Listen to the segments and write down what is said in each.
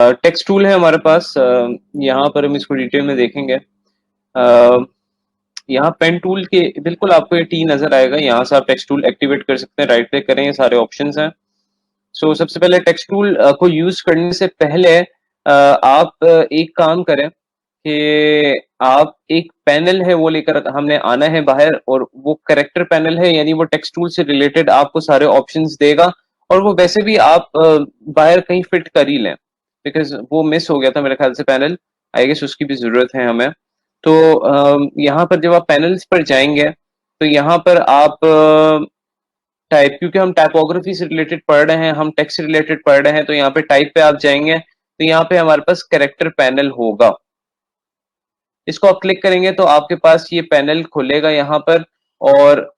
Text tool है हमारे पास। यहाँ पर हम इसको डिटेल में देखेंगे। अ, यहाँ पेन टूल के बिल्कुल आपको ये टी नजर आएगा, यहाँ से आप टेक्स्ट टूल एक्टिवेट कर सकते हैं। राइट क्लिक करें, ये सारे ऑप्शंस हैं। सो सबसे पहले टेक्स्ट टूल को यूज करने से पहले आप एक काम करें कि आप एक पैनल है वो लेकर हमने आना है बाहर, और वो करेक्टर पैनल है, यानी वो टेक्स्ट टूल से रिलेटेड आपको सारे ऑप्शंस देगा। और वो वैसे भी आप बाहर कहीं फिट कर ही लें, बिकॉज वो मिस हो गया था मेरे ख्याल से पैनल। आई गेस उसकी भी जरूरत है हमें। तो यहाँ पर जब आप पैनल्स पर जाएंगे तो यहाँ पर आप टाइप, क्योंकि हम टाइपोग्राफी से रिलेटेड पढ़ रहे हैं, हम टेक्स्ट से रिलेटेड पढ़ रहे हैं, तो यहाँ पे टाइप पे आप जाएंगे तो यहाँ पे हमारे पास कैरेक्टर पैनल होगा। इसको आप क्लिक करेंगे तो आपके पास ये पैनल खुलेगा यहाँ पर। और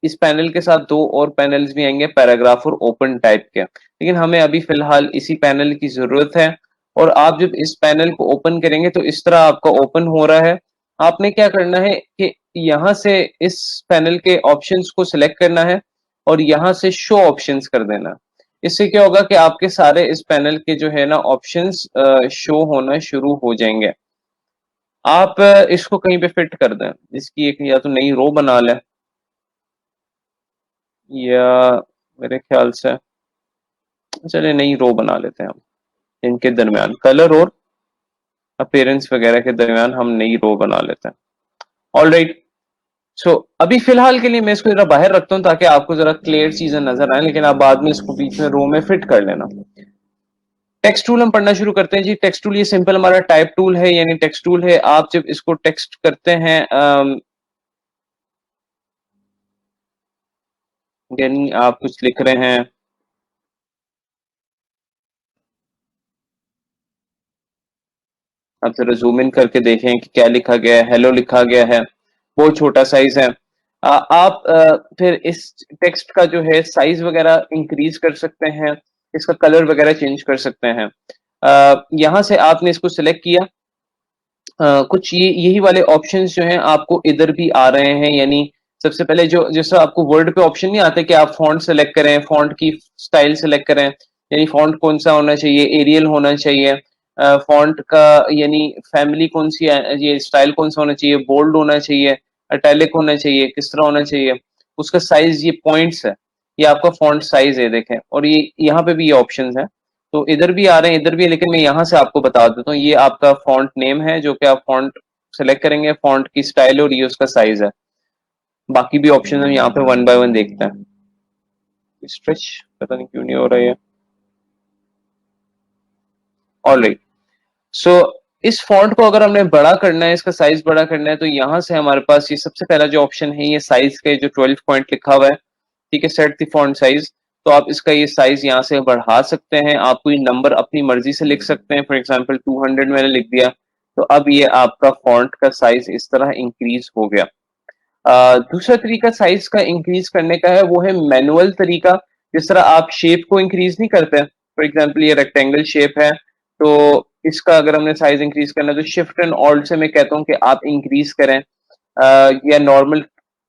इस पैनल के साथ दो और पैनल्स भी आएंगे, पैराग्राफ और ओपन टाइप के, लेकिन हमें अभी फिलहाल इसी पैनल की जरूरत है। और आप जब इस पैनल को ओपन करेंगे तो इस तरह आपका ओपन हो रहा है। आपने क्या करना है कि यहाँ से इस पैनल के ऑप्शंस को सिलेक्ट करना है और यहाँ से शो ऑप्शंस कर देना। इससे क्या होगा कि आपके सारे इस पैनल के जो है ना ऑप्शंस शो होना शुरू हो जाएंगे। आप इसको कहीं पे फिट कर दें, इसकी एक या तो नई रो बना लें, या मेरे ख्याल से चलिए नई रो बना लेते हैं हम। इनके दरमियान कलर और अपीयरेंस वगैरह के दरमियान हम नई रो बना लेते हैं। All right. सो अभी फिलहाल के लिए मैं इसको जरा बाहर रखता हूँ ताकि आपको जरा क्लियर चीजें नजर आए, लेकिन आप बाद में इसको बीच में रो में फिट कर लेना। टेक्स्ट टूल हम पढ़ना शुरू करते हैं जी। टेक्स्ट टूल ये सिंपल हमारा टाइप टूल है, यानी टेक्स्ट टूल है। आप जब इसको टेक्स्ट करते हैं, यानी आप कुछ लिख रहे हैं, आप जरा जूम इन करके देखें कि क्या लिखा गया है। हेलो लिखा गया है, बहुत छोटा साइज है। आप फिर इस टेक्स्ट का जो है साइज वगैरह इंक्रीज कर सकते हैं, इसका कलर वगैरह चेंज कर सकते हैं। यहाँ से आपने इसको सिलेक्ट किया। कुछ ये यही वाले ऑप्शंस जो हैं आपको इधर भी आ रहे हैं, यानी सबसे पहले जो जैसा आपको वर्ड पे ऑप्शन नहीं आते कि आप फॉन्ट सेलेक्ट करें, फॉन्ट की स्टाइल सेलेक्ट करें, यानी फॉन्ट कौन सा होना चाहिए, एरियल होना चाहिए, फॉन्ट का यानी फैमिली कौन सी है, ये स्टाइल कौन सा होना चाहिए, बोल्ड होना चाहिए, अटैलिक होना चाहिए, किस तरह होना चाहिए, उसका साइज, ये पॉइंट्स है, ये आपका फॉन्ट साइज है देखें। और ये यहाँ पे भी ये ऑप्शन है, तो इधर भी आ रहे हैं, इधर भी है, लेकिन मैं यहाँ से आपको बता देता हूँ। ये आपका फॉन्ट नेम है जो कि आप फॉन्ट सेलेक्ट करेंगे, फॉन्ट की स्टाइल और ये उसका साइज है। बाकी भी ऑप्शन हम यहाँ पे वन बाय वन देखते हैं। स्ट्रेच पता नहीं क्यों नहीं हो रहा है। ऑलराइट। सो इस फॉन्ट को अगर हमने बड़ा करना है, इसका साइज बड़ा करना है, तो यहाँ से हमारे पास ये सबसे पहला जो ऑप्शन है, ये साइज का जो 12 पॉइंट लिखा हुआ है, ठीक है, सेट द फॉन्ट साइज। तो आप इसका ये साइज यहाँ से बढ़ा सकते हैं। आप कोई नंबर अपनी मर्जी से लिख सकते हैं, फॉर एग्जांपल 200 मैंने लिख दिया, तो अब ये आपका फॉन्ट का साइज इस तरह इंक्रीज हो गया। दूसरा तरीका साइज का इंक्रीज करने का है, वो है मैनुअल तरीका। जिस तरह आप शेप को इंक्रीज नहीं करते, फॉर एग्जांपल ये रेक्टेंगल शेप है, तो इसका अगर हमने साइज इंक्रीज करना है तो शिफ्ट एंड ऑल्ट से मैं कहता हूँ कि आप इंक्रीज करें, या नॉर्मल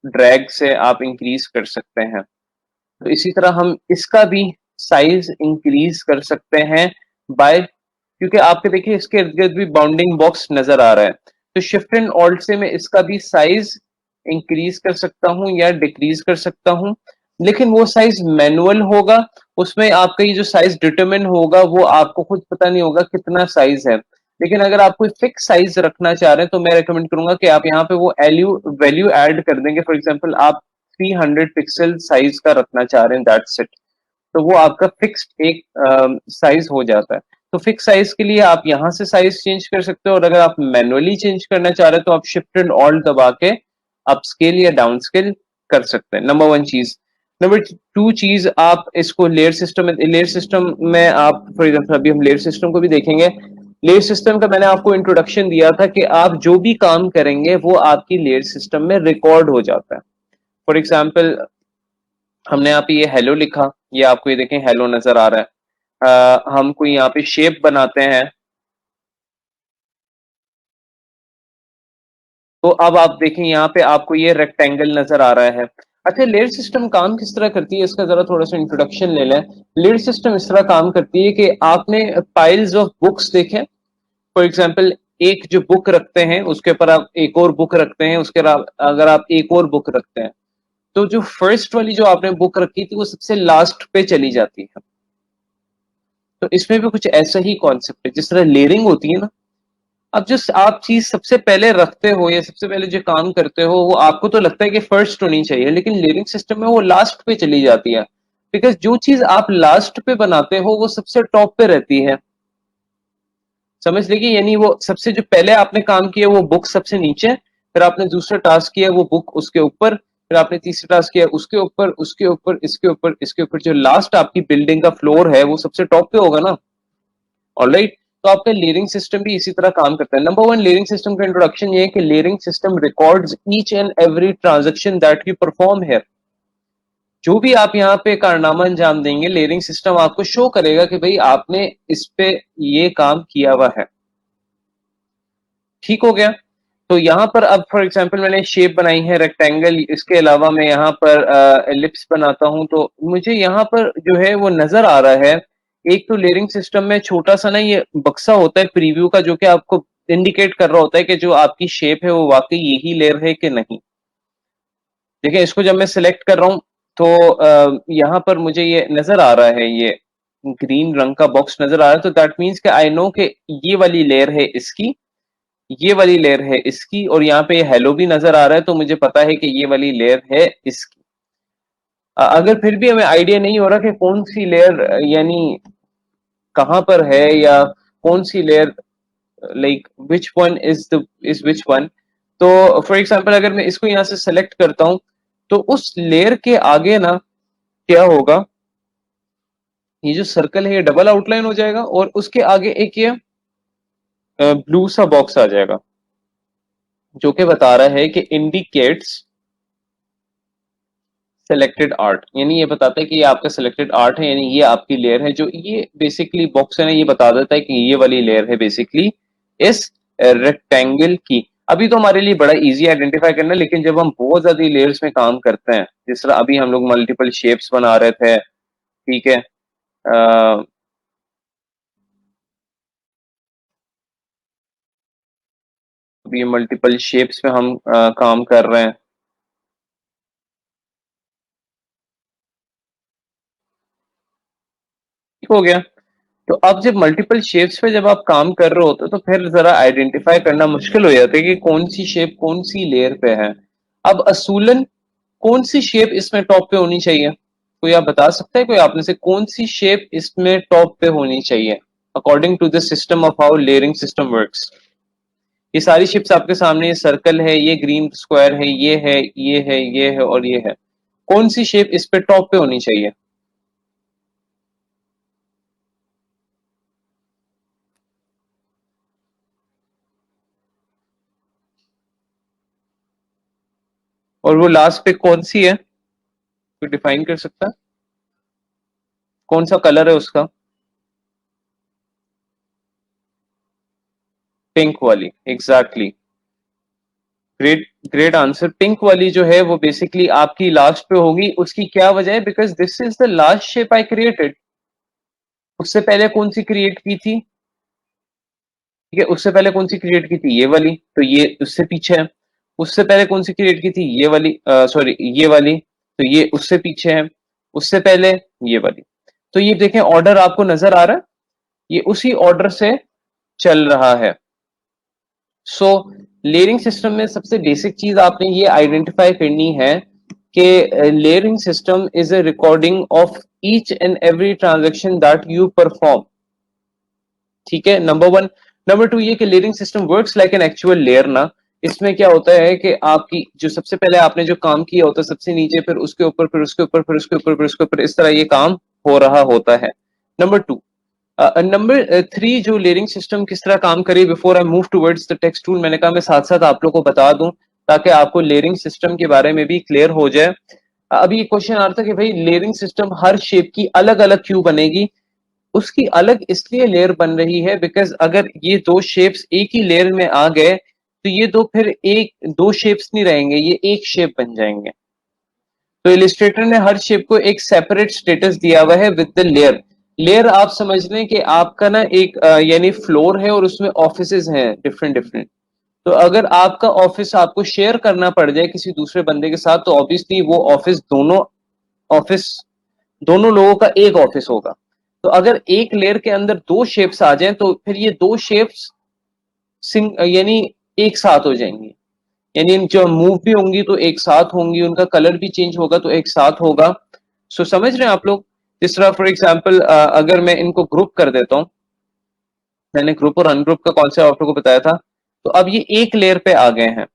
ड्रैग से आप इंक्रीज कर सकते हैं। तो इसी तरह हम इसका भी साइज इंक्रीज कर सकते हैं बाय, क्योंकि आपके देखिए इसके इर्द गिर्द भी बाउंडिंग बॉक्स नजर आ रहा है, तो शिफ्ट एंड ऑल्ट से मैं इसका भी साइज इंक्रीज कर सकता हूं या डिक्रीज कर सकता हूं। लेकिन वो साइज मैनुअल होगा, उसमें आपका ये जो साइज डिटरमिन होगा वो आपको खुद पता नहीं होगा कितना साइज है। लेकिन अगर आप कोई फिक्स साइज रखना चाह रहे हैं तो मैं रेकमेंड करूंगा कि आप यहाँ पे वो वैल्यू वैल्यू ऐड कर देंगे। फॉर एग्जांपल आप 300 पिक्सल साइज का रखना चाह रहे हैं, दैट्स इट। तो वो आपका फिक्स्ड एक साइज हो जाता है। तो फिक्स साइज के लिए आप यहाँ से साइज चेंज कर सकते हो, और अगर आप मैनुअली चेंज करना चाह रहे हो तो आप शिफ्ट एंड ऑल्ट दबा के अप स्केल या डाउन स्केल कर सकते हैं। नंबर वन चीज। नंबर टू चीज, आप इसको लेयर सिस्टम में आप फॉर एग्जाम्पल अभी हम लेयर सिस्टम को भी देखेंगे। लेयर सिस्टम का मैंने आपको इंट्रोडक्शन दिया था कि आप जो भी काम करेंगे वो आपकी लेयर सिस्टम में रिकॉर्ड हो जाता है। फॉर एग्जाम्पल हमने यहाँ पे ये हेलो लिखा, ये आपको ये देखें हेलो नजर आ रहा है। हम कोई यहाँ पे शेप बनाते हैं, तो अब आप देखें यहाँ पे आपको ये रेक्टेंगल नजर आ रहा है। अच्छा, लेयर सिस्टम काम किस तरह करती है, इसका जरा थोड़ा सा इंट्रोडक्शन ले लें। लेयर सिस्टम इस तरह काम करती है कि आपने पाइल्स ऑफ बुक्स देखे, फॉर एग्जाम्पल एक जो बुक रखते हैं उसके ऊपर आप एक और बुक रखते हैं, उसके अगर आप एक और बुक रखते हैं तो जो फर्स्ट वाली जो आपने बुक रखी थी वो सबसे लास्ट पे चली जाती है। तो इसमें भी कुछ ऐसा ही कॉन्सेप्ट है जिस तरह लेयरिंग होती है ना। अब जो आप चीज सबसे पहले रखते हो या सबसे पहले जो काम करते हो वो आपको तो लगता है कि फर्स्ट होनी चाहिए, लेकिन लेयरिंग सिस्टम में वो लास्ट पे चली जाती है, बिकॉज जो चीज आप लास्ट पे बनाते हो वो सबसे टॉप पे रहती है। समझ लीजिए, यानी वो सबसे जो पहले आपने काम किया वो बुक सबसे नीचे, फिर आपने दूसरा टास्क किया वो बुक उसके ऊपर, फिर आपने तीसरा टास्क किया उसके ऊपर, उसके ऊपर, इसके ऊपर, इसके ऊपर, जो लास्ट आपकी बिल्डिंग का फ्लोर है वो सबसे टॉप पे होगा ना। ऑलराइट, तो आपका लेयरिंग सिस्टम भी इसी तरह काम करता है। नंबर वन, लेयरिंग सिस्टम का इंट्रोडक्शन ये है कि layering system records each and every transaction that you perform है। जो भी आप यहाँ पे कारनामा अंजाम देंगे लेयरिंग सिस्टम आपको शो करेगा कि भाई आपने इस पे ये काम किया हुआ है। ठीक हो गया। तो यहाँ पर अब फॉर एग्जांपल मैंने शेप बनाई है रेक्टेंगल, इसके अलावा मैं यहाँ पर एलिप्स बनाता हूँ, तो मुझे यहाँ पर जो है वो नजर आ रहा है। एक तो लेयरिंग सिस्टम में छोटा सा ना ये बक्सा होता है प्रीव्यू का, जो कि आपको इंडिकेट कर रहा होता है कि जो आपकी शेप है वो वाकई यही लेयर है कि नहीं। देखिए, इसको जब मैं सिलेक्ट कर रहा हूँ तो यहाँ पर मुझे ये नजर आ रहा है, ये ग्रीन रंग का बॉक्स नजर आ रहा है, तो दैट मीन्स कि आई नो कि ये वाली लेयर है इसकी, ये वाली लेयर है इसकी, और यहाँ पे हेलो भी नजर आ रहा है, तो मुझे पता है कि ये वाली लेयर है इसकी। अगर फिर भी हमें आइडिया नहीं हो रहा कि कौन सी लेयर यानी कहां पर है, या कौन सी layer like which one is which one, तो फॉर एग्जांपल अगर मैं इसको यहां से सेलेक्ट करता हूं तो उस लेयर के आगे ना क्या होगा, ये जो सर्कल है ये डबल आउटलाइन हो जाएगा और उसके आगे एक ये ब्लू सा बॉक्स आ जाएगा जो कि बता रहा है कि इंडिकेट्स सेलेक्टेड आर्ट, यानी ये बताता है कि ये आपका सिलेक्टेड आर्ट है, यानी ये आपकी लेयर है। जो ये बेसिकली बॉक्स है ना, ये बता देता है कि ये वाली लेयर है बेसिकली इस रेक्टेंगल की। अभी तो हमारे लिए बड़ा इजी आइडेंटिफाई करना है, लेकिन जब हम बहुत ज्यादा लेयर्स में काम करते हैं, जिस तरह अभी हम लोग मल्टीपल शेप्स बना रहे थे, ठीक है, अभी मल्टीपल शेप्स में हम काम कर रहे हैं। ठीक हो गया। तो अब जब मल्टीपल शेप्स पे जब आप काम कर रहे होते हो तो फिर जरा आइडेंटिफाई करना मुश्किल हो जाता है कि कौन सी शेप कौन सी लेयर पे है। अब असूलन कौन सी शेप इसमें टॉप पे होनी चाहिए, कोई आप बता सकते हैं, कोई आपने से कौन सी शेप इसमें टॉप पे होनी चाहिए according to the system of how layering system works. ये सारी शेप्स आपके सामने, ये सर्कल है, ये ग्रीन स्क्वायर है, ये है, ये है, ये है और ये है, कौन सी शेप इस पे टॉप पे होनी चाहिए। और वो लास्ट पे कौन सी है, कोई डिफाइन कर सकता है, कौन सा कलर है उसका। पिंक वाली, exactly, great great answer. Pink वाली जो है वो बेसिकली आपकी लास्ट पे होगी। उसकी क्या वजह है, because this is the last shape I created. उससे पहले कौन सी क्रिएट की थी, ठीक है, उससे पहले कौन सी क्रिएट की थी, ये वाली, तो ये उससे पीछे है। उससे पहले कौन सी क्रिएट की थी, ये वाली, सॉरी ये वाली, तो ये उससे पीछे है। उससे पहले ये वाली। तो ये देखें ऑर्डर आपको नजर आ रहा है, ये उसी ऑर्डर से चल रहा है। सो लेयरिंग सिस्टम में सबसे बेसिक चीज आपने ये आइडेंटिफाई करनी है कि layering system is a recording of each and every transaction that you perform. ठीक है, नंबर वन। नंबर टू ये कि layering system works like an actual layer ना। इसमें क्या होता है कि आपकी जो सबसे पहले आपने जो काम किया होता है सबसे नीचे, फिर उसके ऊपर, फिर उसके ऊपर, फिर उसके ऊपर, फिर उसके ऊपर, इस तरह ये काम हो रहा होता है। Number two. नंबर थ्री, जो लेयरिंग सिस्टम किस तरह काम करे, before I move towards the text tool, मैंने कहा मैं साथ साथ आप लोग को बता दूं ताकि आपको लेयरिंग सिस्टम के बारे में भी क्लियर हो जाए। अभी एक क्वेश्चन आ रहा था कि भाई लेयरिंग सिस्टम हर शेप की अलग अलग क्यों बनेगी। उसकी अलग इसलिए लेयर बन रही है बिकॉज अगर ये दो शेप्स एक ही लेयर में आ गए तो ये दो फिर एक दो शेप्स नहीं रहेंगे, ये एक शेप बन जाएंगे। तो इलिस्ट्रेटर ने हर शेप को एक सेपरेट स्टेटस दिया हुआ है विद द लेयर। लेयर आप समझ लें कि आपका ना एक यानी फ्लोर है और उसमें ऑफिसेज हैं डिफरेंट डिफरेंट। तो अगर आपका ऑफिस आपको शेयर करना पड़ जाए किसी दूसरे बंदे के साथ, तो ऑब्वियसली वो ऑफिस दोनों लोगों का एक ऑफिस होगा। तो अगर एक लेयर के अंदर दो शेप्स आ जाएं तो फिर ये दो शेप्स यानी एक साथ हो जाएंगी, यानी जो मूव भी होंगी तो एक साथ होंगी, उनका कलर भी चेंज होगा तो एक साथ होगा। सो समझ रहे हैं आप लोग? जिस तरह फॉर एग्जांपल अगर मैं इनको ग्रुप कर देता हूं, मैंने ग्रुप और अनग्रुप का कॉन्सेप्ट आप लोगों को बताया था, तो अब ये एक लेयर पे आ गए हैं।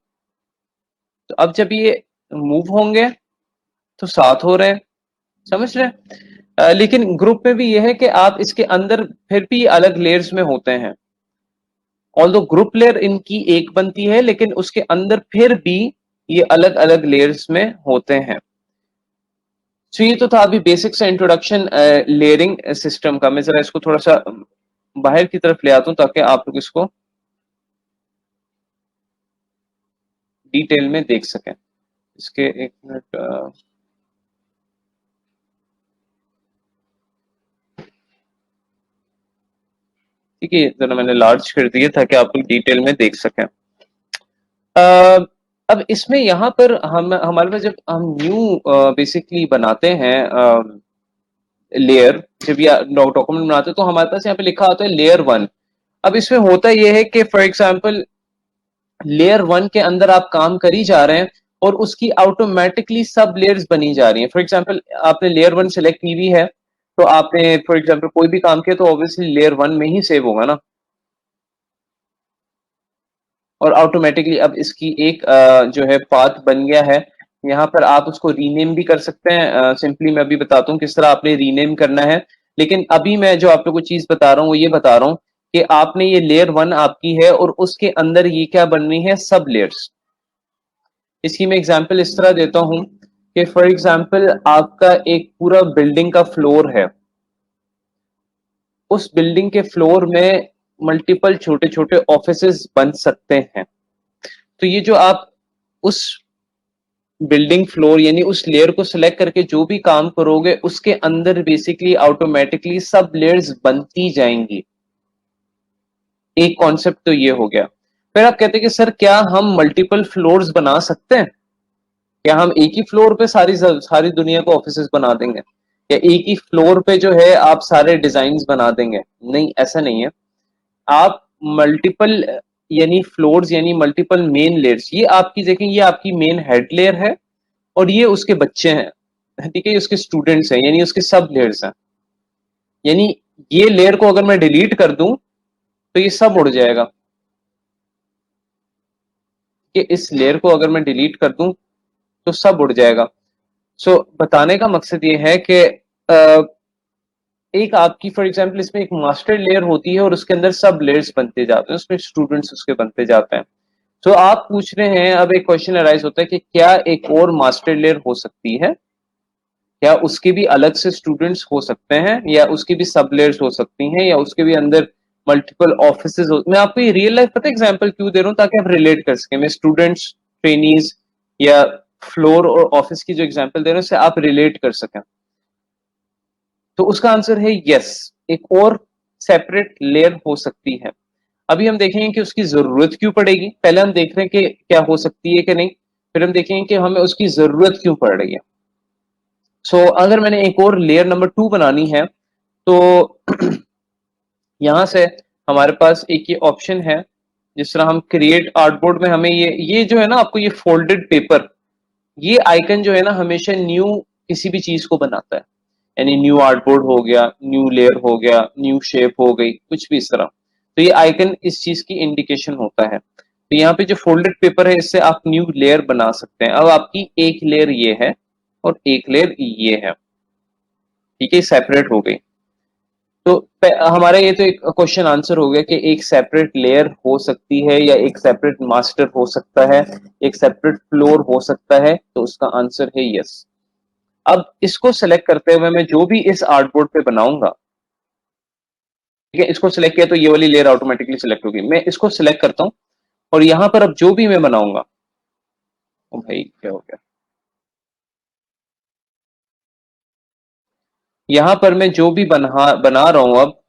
तो अब जब ये मूव होंगे तो साथ हो रहे हैं, समझ रहे हैं? लेकिन ग्रुप में भी ये है कि आप इसके अंदर फिर भी अलग लेयर्स में होते हैं। ऑल्दो ग्रुप लेयर इनकी एक बनती है लेकिन उसके अंदर फिर भी ये अलग अलग लेयर्स में होते हैं। तो ये तो था अभी बेसिक सा इंट्रोडक्शन लेयरिंग सिस्टम का। मैं जरा इसको थोड़ा सा बाहर की तरफ ले आता हूं ताकि आप लोग इसको डिटेल में देख सकें। इसके एक मिनट, ठीक है, जरा मैंने लार्ज कर दिया ताकि आप लोग डिटेल में देख सकें। अब इसमें यहाँ पर हम हमारे पास जब हम न्यू बेसिकली बनाते हैं लेयर, जब ये डॉक्यूमेंट बनाते हैं तो हमारे पास यहाँ पे लिखा होता है लेयर 1। अब इसमें होता यह है कि फॉर एग्जांपल लेयर 1 के अंदर आप काम कर ही जा रहे हैं और उसकी ऑटोमेटिकली सब लेयर्स बनी जा रही हैं। फॉर एग्जांपल आपने लेयर 1 सेलेक्ट की हुई है, तो आपने फॉर एग्जांपल कोई भी काम किया तो ऑब्वियसली लेयर 1 में ही सेव होगा ना, और ऑटोमेटिकली अब इसकी एक जो है पाथ बन गया है। यहाँ पर आप उसको रीनेम भी कर सकते हैं। सिंपली मैं अभी बताता हूँ किस तरह आपने रीनेम करना है। लेकिन अभी मैं जो आप लोगों को चीज बता रहा हूँ वो ये बता रहा हूँ कि आपने ये लेयर 1 आपकी है और उसके अंदर ये क्या बन रही है, सब लेयर्स। इसकी मैं एग्जांपल इस तरह देता हूं कि फॉर एग्जांपल आपका एक पूरा बिल्डिंग का फ्लोर है, उस बिल्डिंग के फ्लोर में मल्टीपल छोटे छोटे ऑफिसेस बन सकते हैं। तो ये जो आप उस बिल्डिंग फ्लोर यानी उस लेयर को सिलेक्ट करके जो भी काम करोगे उसके अंदर बेसिकली ऑटोमेटिकली सब लेयर्स बनती जाएंगी। एक कॉन्सेप्ट तो ये हो गया। फिर आप कहते हैं कि सर क्या हम मल्टीपल फ्लोर्स बना सकते हैं? क्या हम एक ही फ्लोर पे सारी सारी दुनिया को ऑफिसेस बना देंगे, या एक ही फ्लोर पे जो है आप सारे डिजाइन बना देंगे? नहीं, ऐसा नहीं है। आप मल्टीपल यानी फ्लोर्स यानी मल्टीपल मेन लेयर्स, ये आपकी देखें, ये आपकी मेन हेड लेयर है और ये उसके बच्चे हैं, ठीक है, उसके स्टूडेंट्स हैं यानी उसके सब लेयर्स हैं। यानी ये लेयर को अगर मैं डिलीट कर दूं तो ये सब उड़ जाएगा, कि इस लेयर को अगर मैं डिलीट कर दूं तो सब उड़ जाएगा। सो बताने का मकसद ये है कि एक आपकी फॉर एग्जांपल इसमें एक मास्टर लेयर होती है और उसके अंदर सब लेयर्स बनते जाते हैं, उसमें स्टूडेंट्स उसके बनते जाते हैं। तो आप पूछ रहे हैं, अब एक क्वेश्चन अराइज होता है कि क्या एक और मास्टर लेयर हो सकती है, क्या उसके भी अलग से स्टूडेंट्स हो सकते हैं, या उसकी भी सब लेयर्स हो सकती हैं, या उसके भी अंदर मल्टीपल ऑफिसेज हो। मैं आपको ये रियल लाइफ पता एग्जांपल क्यों दे रहा हूँ, ताकि आप रिलेट कर सकें। मैं स्टूडेंट्स, ट्रेनीज या फ्लोर और ऑफिस की जो एग्जांपल दे रहा हूँ उससे आप रिलेट कर सकें। तो उसका आंसर है यस, एक और सेपरेट लेयर हो सकती है। अभी हम देखेंगे कि उसकी जरूरत क्यों पड़ेगी। पहले हम देख रहे हैं कि क्या हो सकती है कि नहीं, फिर हम देखेंगे कि हमें उसकी जरूरत क्यों पड़ रही है। अगर मैंने एक और लेयर नंबर 2 बनानी है तो यहां से हमारे पास एक ये ऑप्शन है, जिस तरह हम क्रिएट आर्टबोर्ड में हमें ये जो है ना, आपको ये फोल्डेड पेपर, ये आइकन जो है ना हमेशा न्यू किसी भी चीज को बनाता है। यानी न्यू आर्टबोर्ड हो गया, न्यू लेयर हो गया, न्यू शेप हो गई, कुछ भी इस तरह। तो ये आइकन इस चीज की इंडिकेशन होता है। तो यहाँ पे जो फोल्डेड पेपर है इससे आप न्यू लेयर बना सकते हैं। अब आपकी एक लेयर ये है और एक लेयर ये है, ठीक है, सेपरेट हो गई। तो हमारा ये तो एक क्वेश्चन आंसर हो गया कि एक सेपरेट लेयर हो सकती है या एक सेपरेट मास्टर हो सकता है, एक सेपरेट फ्लोर हो सकता है। तो उसका आंसर है यस। अब इसको सेलेक्ट करते हुए मैं जो भी इस आर्टबोर्ड पे बनाऊंगा, ठीक है, इसको सिलेक्ट किया तो ये वाली लेयर ऑटोमेटिकली सिलेक्ट होगी। मैं इसको सिलेक्ट करता हूं और यहां पर अब जो भी मैं बनाऊंगा, ओ भाई क्या हो गया, यहां पर मैं जो भी बना रहा हूं अब,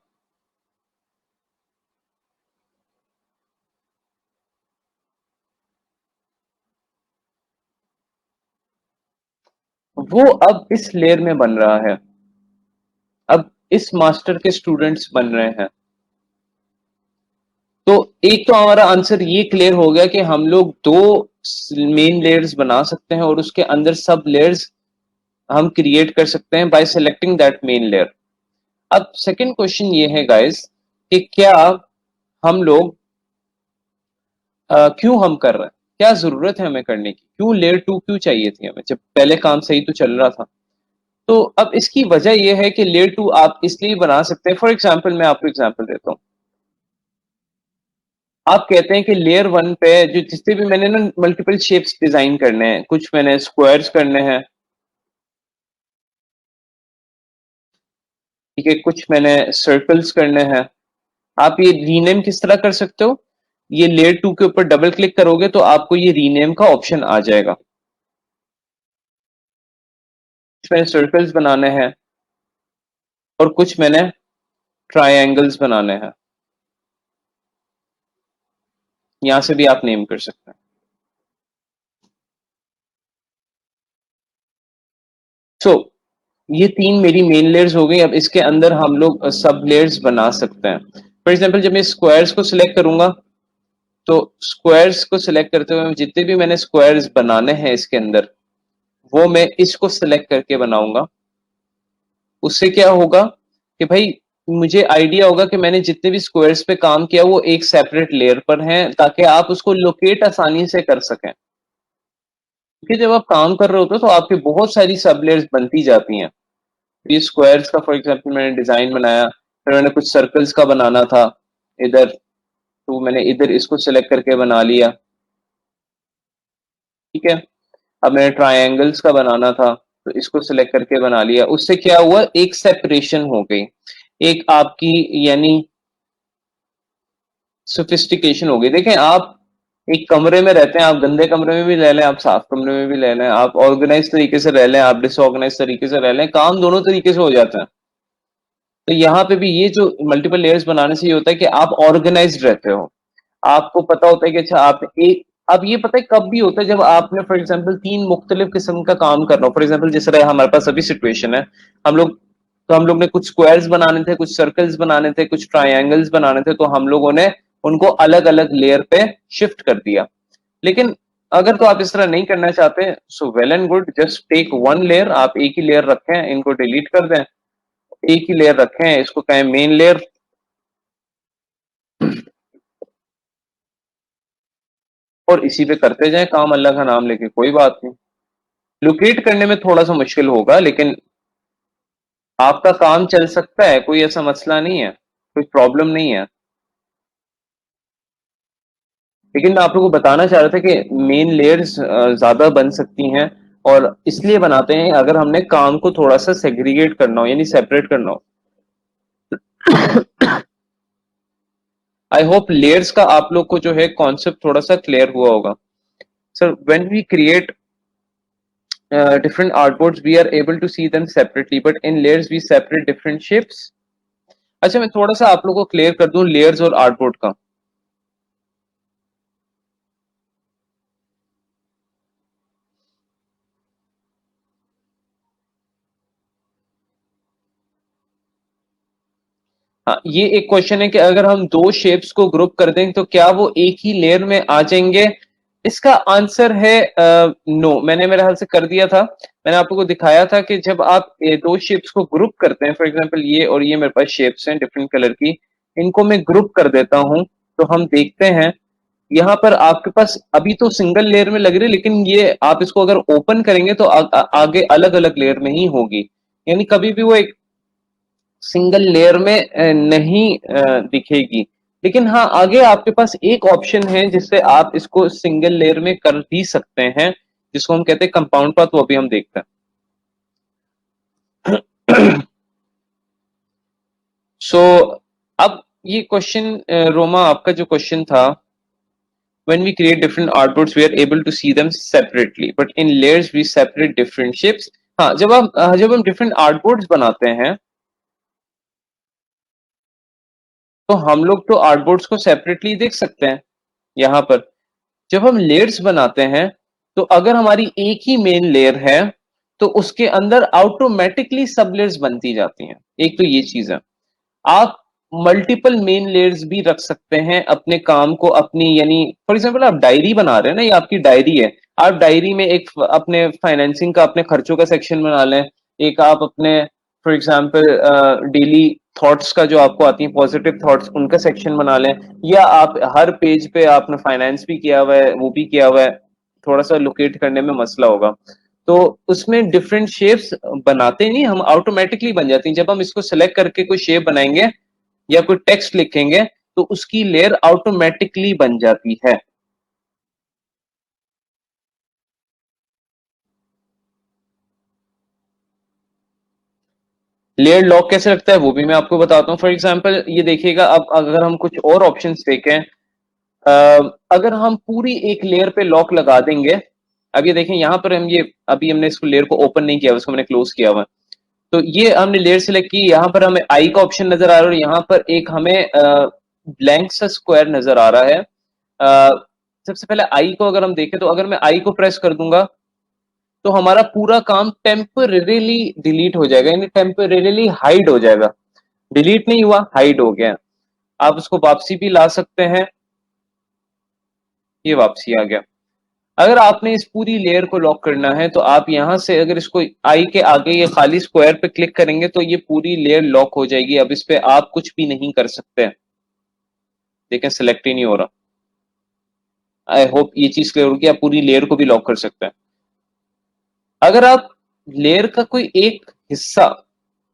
वो अब इस लेयर में बन रहा है, अब इस मास्टर के स्टूडेंट्स बन रहे हैं। तो एक तो हमारा आंसर ये क्लियर हो गया कि हम लोग दो मेन लेयर्स बना सकते हैं और उसके अंदर सब लेयर्स हम क्रिएट कर सकते हैं bye selecting that main layer. अब सेकंड क्वेश्चन ये है गाइस कि क्या हम लोग क्यों हम कर रहे हैं, क्या जरूरत है हमें करने की, क्यों लेयर टू क्यों चाहिए थी हमें जब पहले काम सही तो चल रहा था। तो अब इसकी वजह यह है कि लेयर टू आप इसलिए बना सकते हैं, फॉर एग्जाम्पल मैं आपको एग्जाम्पल देता हूँ। आप कहते हैं कि लेयर वन पे जो जितने भी मैंने ना मल्टीपल शेप्स डिजाइन करने हैं, कुछ मैंने स्क्वायर्स करने हैं, ठीक है, कुछ मैंने सर्कल्स करने हैं। आप ये रीनेम किस तरह कर सकते हो, ये लेयर टू के ऊपर डबल क्लिक करोगे तो आपको ये रीनेम का ऑप्शन आ जाएगा। कुछ मैंने सर्कल्स बनाने हैं और कुछ मैंने ट्रायंगल्स बनाने हैं, यहां से भी आप नेम कर सकते हैं। सो ये तीन मेरी मेन लेयर्स हो गई। अब इसके अंदर हम लोग सब लेयर्स बना सकते हैं। फॉर एग्जांपल जब मैं स्क्वायर्स को सिलेक्ट करूंगा तो स्क्वायर्स को सिलेक्ट करते हुए जितने भी मैंने स्क्वायर्स बनाने हैं इसके अंदर, वो मैं इसको सिलेक्ट करके बनाऊंगा। उससे क्या होगा कि भाई मुझे आइडिया होगा कि मैंने जितने भी स्क्वायर्स पे काम किया वो एक सेपरेट लेयर पर हैं, ताकि आप उसको लोकेट आसानी से कर सकें। क्योंकि जब आप काम कर रहे होते हो तो आपकी बहुत सारी सब लेयर्स बनती जाती हैं। ये स्क्वायर्स का फॉर एग्जांपल मैंने डिजाइन बनाया, फिर मैंने कुछ सर्कल्स का बनाना था इधर, तो मैंने इधर इसको सिलेक्ट करके बना लिया, ठीक है। अब मैंने ट्रायंगल्स का बनाना था तो इसको सिलेक्ट करके बना लिया। उससे क्या हुआ, एक सेपरेशन हो गई, एक आपकी यानी सोफिस्टिकेशन हो गई। देखें आप एक कमरे में रहते हैं, आप गंदे कमरे में भी रह लें, आप साफ कमरे में भी रह लें, आप ऑर्गेनाइज तरीके से रह लें, आप डिसऑर्गेनाइज तरीके से रह लें, काम दोनों तरीके से हो जाता है। तो यहाँ पे भी ये जो मल्टीपल लेयर्स बनाने से ये होता है कि आप ऑर्गेनाइज्ड रहते हो, आपको पता होता है कि अच्छा आप एक, अब ये पता है कब भी होता है जब आपने फॉर एग्जांपल तीन मुख्तलिफ किस्म का काम करना हो। फॉर एग्जांपल जिस तरह हमारे पास अभी सिचुएशन है, हम लोग तो हम लोग ने कुछ स्क्वायर्स बनाने थे, कुछ सर्कल्स बनाने थे, कुछ ट्रायंगल्स बनाने थे, तो हम लोगों ने उनको अलग अलग लेयर पे शिफ्ट कर दिया। लेकिन अगर तो आप इस तरह नहीं करना चाहते, so well and good, just take one layer, आप एक ही लेयर रखें, इनको डिलीट कर दें, एक ही लेयर रखें, इसको कहें मेन लेयर, और इसी पे करते जाएं काम, अल्लाह का नाम लेके, कोई बात नहीं। लोकेट करने में थोड़ा सा मुश्किल होगा, लेकिन आपका काम चल सकता है, कोई ऐसा मसला नहीं है, कोई प्रॉब्लम नहीं है। लेकिन मैं आप लोगों को बताना चाह रहा था कि मेन लेयर्स ज्यादा बन सकती हैं, और इसलिए बनाते हैं अगर हमने काम को थोड़ा सा सेग्रीगेट करना हो, यानी सेपरेट करना हो। आई होप लेयर्स का आप लोग को जो है कॉन्सेप्ट थोड़ा सा क्लियर हुआ होगा। Sir when we create different artboards we are able to see them separately, but in layers we separate different shapes. अच्छा मैं थोड़ा सा आप लोगों को क्लियर कर दूं लेयर्स और आर्टबोर्ड का। हाँ, ये एक क्वेश्चन है कि अगर हम दो शेप्स को ग्रुप कर दें तो क्या वो एक ही लेयर में आ जाएंगे। इसका आंसर है नो। मैंने मेरे हाल से कर दिया था, मैंने आप लोगों को दिखाया था कि जब आप ये दो शेप्स को ग्रुप करते हैं, फॉर एग्जांपल ये और ये मेरे पास शेप्स हैं डिफरेंट कलर की, इनको मैं ग्रुप कर देता हूं तो हम देखते हैं यहाँ पर आपके पास अभी तो सिंगल लेयर में लग रही है, लेकिन ये आप इसको अगर ओपन करेंगे तो आगे अलग अलग लेयर में ही होगी, यानी कभी भी वो एक सिंगल लेयर में नहीं दिखेगी। लेकिन हाँ आगे आपके पास एक ऑप्शन है जिससे आप इसको सिंगल लेयर में कर भी सकते हैं, जिसको हम कहते हैं कंपाउंड पाथ, वो भी हम देखते हैं। सो अब ये क्वेश्चन रोमा आपका जो क्वेश्चन था, when we create different artboards we are able to see them separately, but in layers we separate different shapes, हाँ, जब हम डिफरेंट आर्टबोर्ड्स बनाते हैं, तो हम लोग तो आर्टबोर्ड्स को सेपरेटली देख सकते हैं यहाँ पर। जब हम लेयर्स बनाते हैं, तो अगर हमारी एक ही मेन लेयर है, तो उसके अंदर ऑटोमेटिकली सब लेयर्स बनती जाती हैं। एक तो ये चीज है। आप मल्टीपल मेन लेयर्स भी रख सकते हैं अपने काम को, अपनी यानी फॉर एग्जांपल आप डायरी बना रहे हैं ना, ये आपकी डायरी है। आप डायरी में एक अपने फाइनेंसिंग का, अपने खर्चों का सेक्शन बना लें। एक आप अपने फॉर एग्जांपल डेली थॉट्स का, जो आपको आती है पॉजिटिव थॉट्स, उनका सेक्शन बना लें। या आप हर पेज पे आपने फाइनेंस भी किया हुआ है, वो भी किया हुआ है, थोड़ा सा लोकेट करने में मसला होगा, तो उसमें डिफरेंट शेप्स बनाते नहीं, हम ऑटोमेटिकली बन जाती हैं। जब हम इसको सिलेक्ट करके कोई शेप बनाएंगे या कोई टेक्स्ट लिखेंगे, तो उसकी लेयर ऑटोमेटिकली बन जाती है। लेयर लॉक कैसे लगता है वो भी मैं आपको बताता हूँ। फॉर एग्जांपल ये देखिएगा, अब अगर हम कुछ और ऑप्शंस देखें, अगर हम पूरी एक लेयर पे लॉक लगा देंगे, अब ये देखें यहाँ पर हम ये अभी हमने इसको लेयर को ओपन नहीं किया, उसको मैंने क्लोज किया हुआ है। तो ये हमने लेयर सेलेक्ट की, यहाँ पर हमें आई का ऑप्शन नजर आ रहा है, और यहाँ पर एक हमें ब्लैंक सा स्क्वायर नजर आ रहा है। सबसे पहले आई को अगर हम देखें, तो अगर मैं आई को प्रेस कर दूंगा, तो हमारा पूरा काम टेम्परेरीली डिलीट हो जाएगा, यानी टेम्परेरीली हाइड हो जाएगा। डिलीट नहीं हुआ, हाइड हो गया। आप उसको वापसी भी ला सकते हैं, ये वापसी आ गया। अगर आपने इस पूरी लेयर को लॉक करना है, तो आप यहां से अगर इसको आई के आगे ये खाली स्क्वायर पे क्लिक करेंगे, तो ये पूरी लेयर लॉक हो जाएगी। अब इस पे आप कुछ भी नहीं कर सकते। देखें, सिलेक्ट ही नहीं हो रहा। आई होप ये चीज क्लियर होगी, आप पूरी लेयर को भी लॉक कर सकते हैं। अगर आप लेयर का कोई एक हिस्सा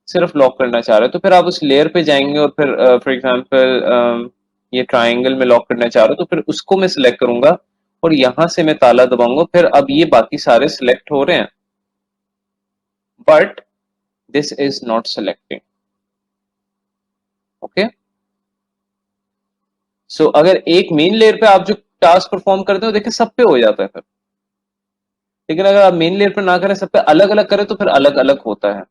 सिर्फ लॉक करना चाह रहे हो, तो फिर आप उस लेयर पे जाएंगे, और फिर फॉर एग्जांपल ये ट्रायंगल में लॉक करना चाह रहे हो, तो फिर उसको मैं सिलेक्ट करूंगा, और यहां से मैं ताला दबाऊंगा। फिर अब ये बाकी सारे सिलेक्ट हो रहे हैं, but this is not selecting. Okay, so अगर एक मेन लेयर पे आप जो टास्क परफॉर्म करते हो, देखिए सब पे हो जाता है फिर। लेकिन अगर आप मेन लेयर पे ना करें, सब पे अलग अलग करें, तो फिर अलग अलग होता है।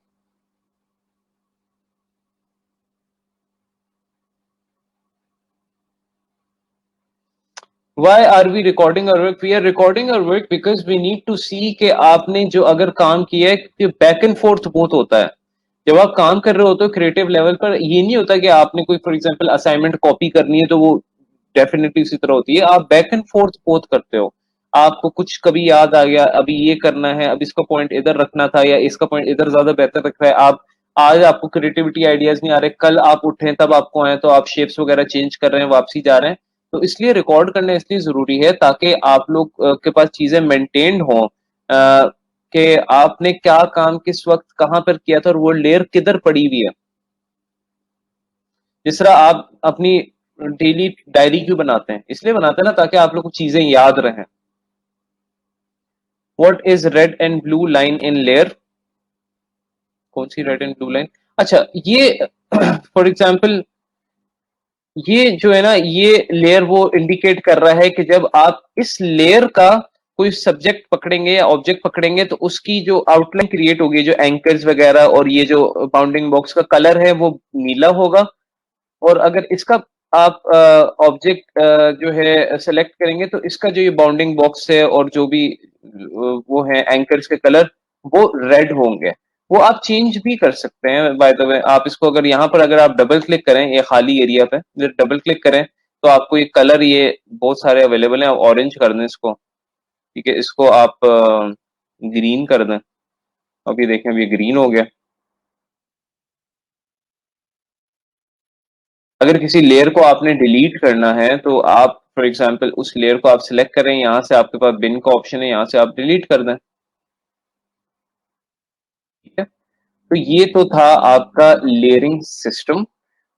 Why are we recording our work? We are recording our work because we need to see कि आपने जो अगर काम किया है, कि बैक एंड फोर्थ बहुत होता है। जब आप काम कर रहे होते हो क्रिएटिव लेवल पर, ये नहीं होता कि आपने कोई फॉर एग्जांपल असाइनमेंट कॉपी करनी है, तो वो डेफिनेटली इसी तरह होती है। आप बैक एंड फोर्थ बहुत करते हो। आपको कुछ कभी याद आ गया, अभी ये करना है, अब इसका पॉइंट इधर रखना था, या इसका पॉइंट इधर ज्यादा बेहतर रख रहा है। आप आज आपको क्रिएटिविटी आइडियाज नहीं आ रहे, कल आप उठे तब आपको आए, तो आप शेप्स वगैरह चेंज कर रहे हैं, वापसी जा रहे हैं। तो इसलिए रिकॉर्ड करना इसलिए जरूरी है, ताकि आप लोग के पास चीजें मेंटेन्ड हों, कि आपने क्या काम किस वक्त कहां पर किया था, और वो लेयर किधर पड़ी हुई है। जिस तरह आप अपनी डेली डायरी क्यों बनाते हैं, इसलिए बनाते हैं ना, ताकि आप लोग को चीजें याद रहें। What is red and blue line in layer? कौन सी रेड एंड ब्लू लाइन? अच्छा, ये फॉर एग्जाम्पल ये जो है ना, ये लेयर वो इंडिकेट कर रहा है कि जब आप इस लेयर का कोई सब्जेक्ट पकड़ेंगे या ऑब्जेक्ट पकड़ेंगे, तो उसकी जो आउटलाइन क्रिएट होगी, जो एंकर्स वगैरह और ये जो बाउंडिंग बॉक्स का कलर है, वो नीला होगा। और अगर इसका आप ऑब्जेक्ट जो है सेलेक्ट करेंगे, तो इसका जो ये बाउंडिंग बॉक्स है और जो भी वो है एंकर्स के कलर, वो रेड होंगे। वो आप चेंज भी कर सकते हैं बाय द वे। आप इसको अगर यहाँ पर अगर आप डबल क्लिक करें ये खाली एरिया पे, डबल क्लिक करें, तो आपको ये कलर ये बहुत सारे अवेलेबल हैं। आप ऑरेंज कर दें इसको, ठीक है, इसको आप ग्रीन कर दें। अभी देखें, अभी ग्रीन हो गया। अगर किसी लेयर को आपने डिलीट करना है, तो आप फॉर एग्जांपल उस लेयर को आप सिलेक्ट करें, यहां से आपके पास बिन का ऑप्शन है, यहां से आप डिलीट कर दें। ठीक है, तो ये तो था आपका लेयरिंग सिस्टम।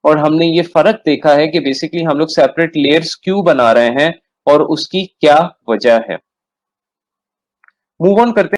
और हमने ये फर्क देखा है कि बेसिकली हम लोग सेपरेट लेयर्स क्यों बना रहे हैं, और उसकी क्या वजह है। मूव ऑन करते